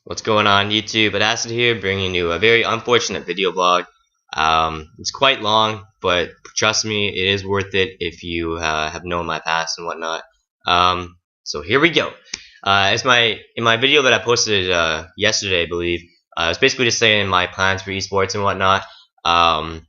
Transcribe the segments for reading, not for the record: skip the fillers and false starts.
What's going on YouTube? Acid here, bringing you a very unfortunate video vlog. It's quite long, but trust me, it is worth it if you have known my past and whatnot. So here we go. As in my video that I posted yesterday, I believe, I was basically just saying my plans for esports and whatnot. And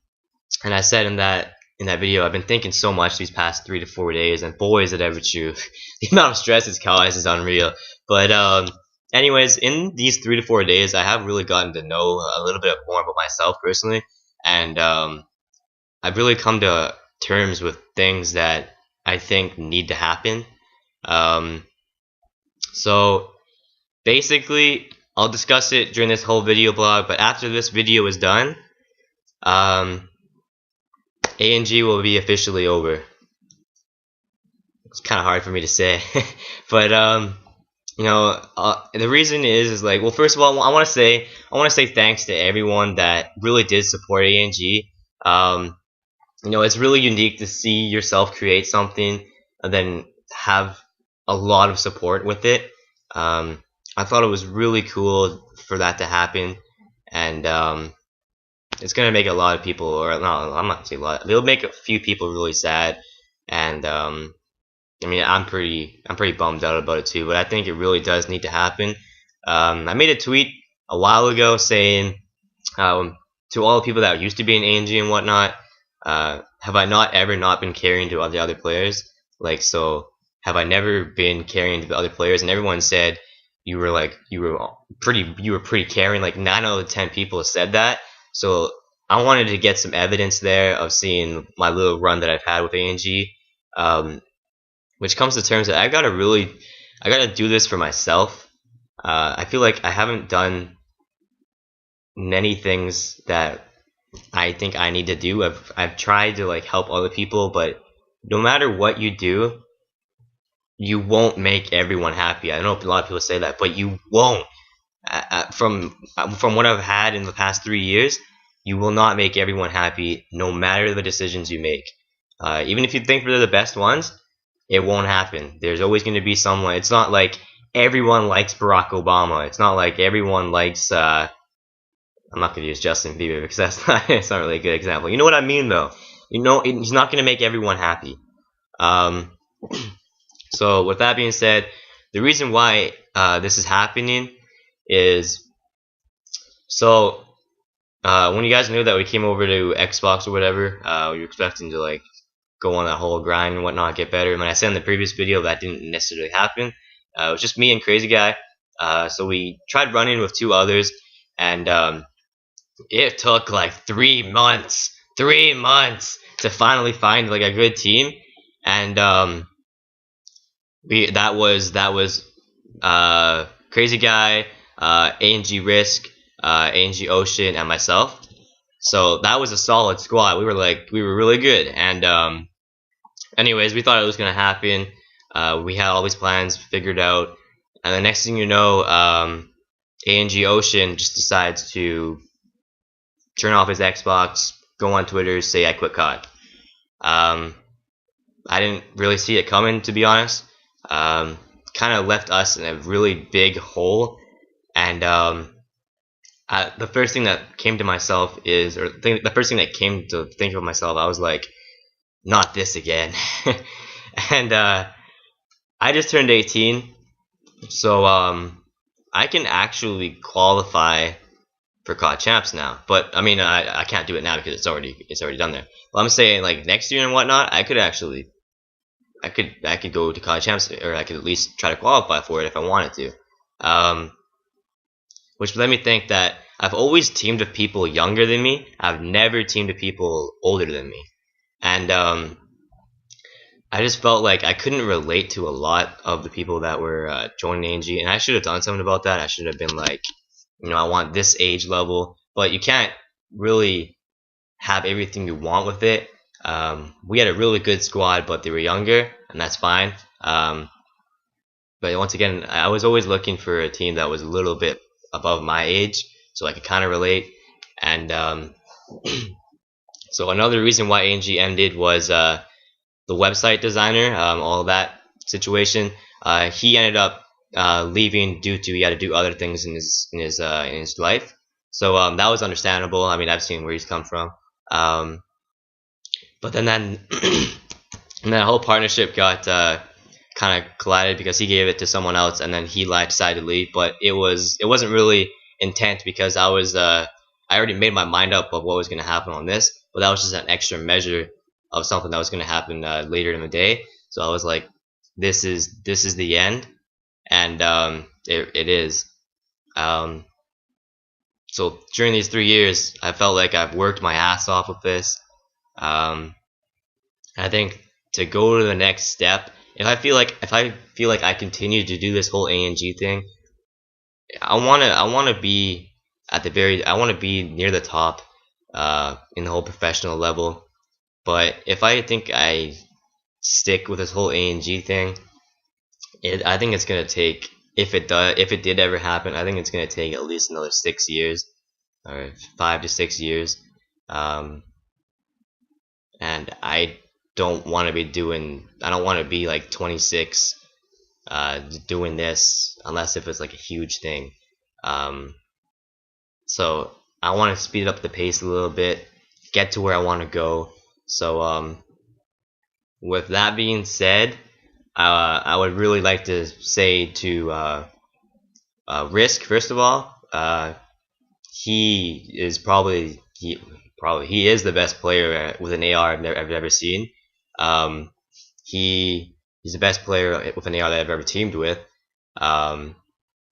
I said in that video, I've been thinking so much these past 3 to 4 days, and boy is it ever true. The amount of stress it's caused is unreal. But anyways, in these 3 to 4 days, I have really gotten to know a little bit more about myself personally, and I've really come to terms with things that I think need to happen. Um, so basically, I'll discuss it during this whole video blog, but after this video is done, ANG will be officially over. It's kind of hard for me to say, but the reason is like, well, first of all, I want to say thanks to everyone that really did support ANG. It's really unique to see yourself create something and then have a lot of support with it. I thought it was really cool for that to happen, and it's gonna make a lot of people, or no, I'm not gonna say a lot. It'll make a few people really sad, and I'm pretty bummed out about it too. But I think it really does need to happen. I made a tweet a while ago saying to all the people that used to be in ANG and whatnot, have I not ever not been caring to all the other players? Like, so have I never been caring to the other players? And everyone said you were pretty caring. Like 9 out of 10 people said that. So I wanted to get some evidence there of seeing my little run that I've had with ANG, which comes to terms that I gotta do this for myself. I feel like I haven't done many things that I think I need to do. I've tried to like help other people, but no matter what you do, you won't make everyone happy. I know a lot of people say that, but you won't. From what I've had in the past 3 years, you will not make everyone happy, no matter the decisions you make. Even if you think they're the best ones, it won't happen. There's always going to be someone. It's not like everyone likes Barack Obama. It's not like everyone likes. I'm not going to use Justin Bieber because it's not really a good example. You know what I mean, though. He's not going to make everyone happy. So with that being said, the reason why this is happening is when you guys knew that we came over to Xbox or whatever, we were expecting to like go on that whole grind and whatnot, get better. And when I said in the previous video that didn't necessarily happen, it was just me and Crazy Guy. So we tried running with 2 others, and it took like 3 months to finally find like a good team. And that was Crazy Guy, ANG Risk, ANG Ocean, and myself. So that was a solid squad. We were really good. And anyways, we thought it was gonna happen. We had all these plans figured out, and the next thing you know, ANG Ocean just decides to turn off his Xbox, go on Twitter, say I quit COD. I didn't really see it coming, to be honest. Kind of left us in a really big hole, and the first thing that came to myself the first thing that came to think of myself, I was like, not this again. And I just turned 18, so I can actually qualify for COD Champs now. But I mean, I can't do it now because it's already done there. Well, I'm saying like next year and whatnot, I could go to COD Champs, or I could at least try to qualify for it if I wanted to. Which led me to think that I've always teamed with people younger than me. I've never teamed with people older than me. And I just felt like I couldn't relate to a lot of the people that were joining ANG, and I should have done something about that. I should have been like, I want this age level, but you can't really have everything you want with it. We had a really good squad, but they were younger, and that's fine. But once again, I was always looking for a team that was a little bit above my age, so I could kind of relate. And so another reason why ANG ended was the website designer, all that situation. He ended up leaving due to he had to do other things in his life. So that was understandable. I mean, I've seen where he's come from. Um, but then that and that whole partnership got kind of collided because he gave it to someone else, and then he decided to leave. But it wasn't really intent because I already made my mind up of what was going to happen on this, but that was just an extra measure of something that was going to happen later in the day. So I was like, this is the end, and it is. Um, so during these 3 years, I felt like I've worked my ass off with this. Um, I think to go to the next step, if I feel like I continue to do this whole ANG thing, I wanna be I wanna be near the top in the whole professional level. But if I think I stick with this whole ANG thing, I think it's gonna take, if it did ever happen, I think it's gonna take at least another 6 years or 5 to 6 years. Um, and I don't want to be like 26 doing this unless if it's like a huge thing. Um, so I want to speed up the pace a little bit, get to where I want to go. So with that being said, I would really like to say to Risk, first of all, he is the best player with an AR I've ever seen. Um, he's the best player with an AR that I've ever teamed with. Um,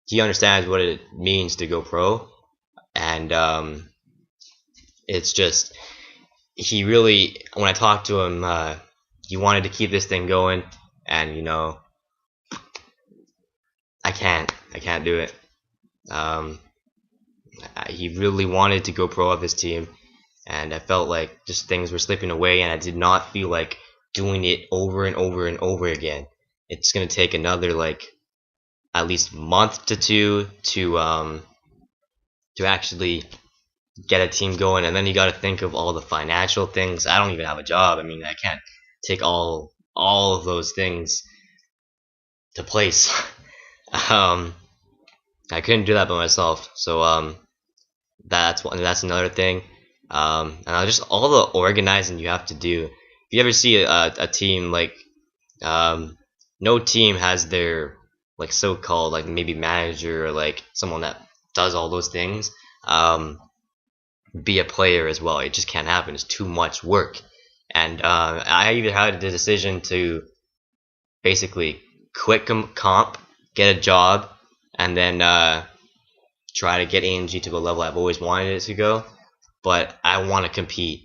he understands what it means to go pro, and it's just he really, when I talked to him, he wanted to keep this thing going, and I can't do it. Um, he really wanted to go pro of his team, and I felt like just things were slipping away, and I did not feel like doing it over and over and over again. It's gonna take another like at least month to two to actually get a team going, and then you got to think of all the financial things. I don't even have a job. I mean, I can't take all of those things to place. I couldn't do that by myself. So that's another thing. And just all the organizing you have to do. If you ever see a team like, no team has their like so-called like maybe manager or like someone that does all those things, be a player as well. It just can't happen. It's too much work. And I even had the decision to basically quit comp, get a job, and then try to get ANG to the level I've always wanted it to go. But I want to compete.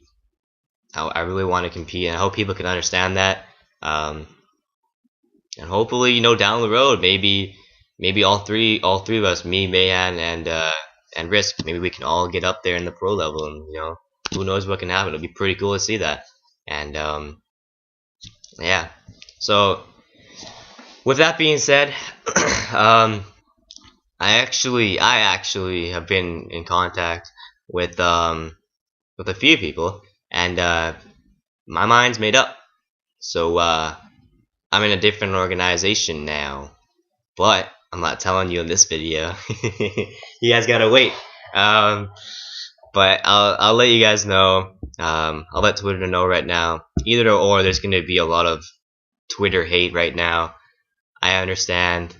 I really want to compete, and I hope people can understand that. And hopefully, down the road, maybe all three of us, me, Mayan, and Risk, maybe we can all get up there in the pro level, and who knows what can happen. It'll be pretty cool to see that. And yeah. So with that being said, I actually have been in contact with a few people, and my mind's made up. So I'm in a different organization now, but I'm not telling you in this video. You guys gotta wait. But I'll let you guys know. I'll let Twitter know right now. Either or, there's gonna be a lot of Twitter hate right now. I understand.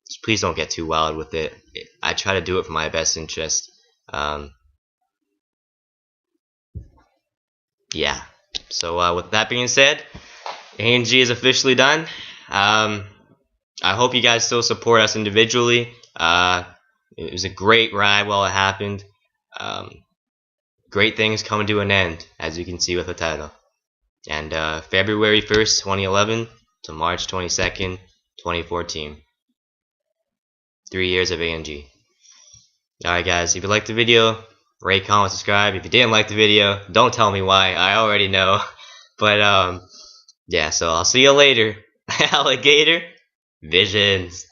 Just please don't get too wild with it. I try to do it for my best interest. Yeah. So with that being said, ANG is officially done. I hope you guys still support us individually. It was a great ride while it happened. Great things coming to an end, as you can see with the title. And February 1st, 2011 to March 22nd, 2014. 3 years of ANG. Alright guys, if you liked the video, rate, comment, subscribe. If you didn't like the video, don't tell me why. I already know. But yeah, so I'll see you later. Alligator Visions.